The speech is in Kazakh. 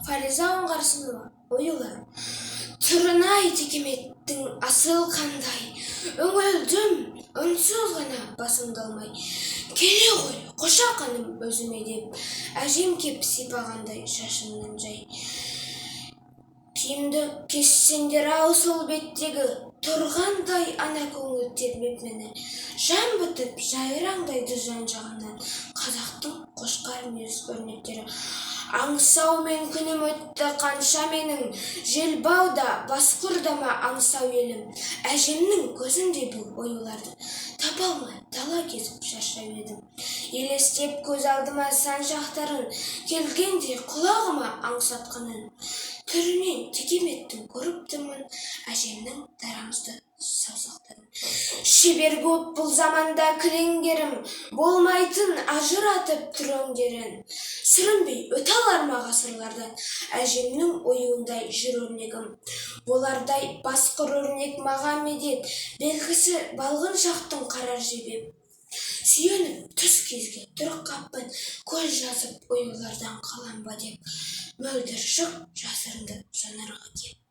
Фариза Оңғарсынова оюлар. Тұрынай текеметтің асыл қандай, өңілдім, үнсіз ғана басымды алмай. Келе ғой, қоша қаным өзіме деп, әжем кеп сипағандай шашымнан жай. Киімді кессеңдер ау сол беттегі, тұрғандай ана көңіл тербеп мені. Жан бітіп, жайраңдайды жан-жағынан, қазақтың қошқар мүйіз өрнектері. Аңсаумен күнім өтті қанша менің, желбауда, басқұрдама аңсау елім. Әжемнің көзіндей бұл оюларды таба алмай дала кезіп шаршап едім. Елестеп көз алдыма сан шақтарын, келгенде құлағыма аңсатқан үн. Түрінен текеметтің көріп тұрмын, әжемнің тарамызды саусақтарын. Шебер көп бұл заманда кілеңгерім, болмайтын ажыратып түреңдерін. Сүрінбей өте алар ма ғасырлардан, әжемнің оюындай жүр өрнегім. Болардай басқыр өрнек маған медет, белгісі балғын шақтың қарар жебеп. Сүйеніп түс кезге түрік қаппын, көз жазып оюлардан қалам ба деп. Мөлдір шық жасырынды жанарға кеп.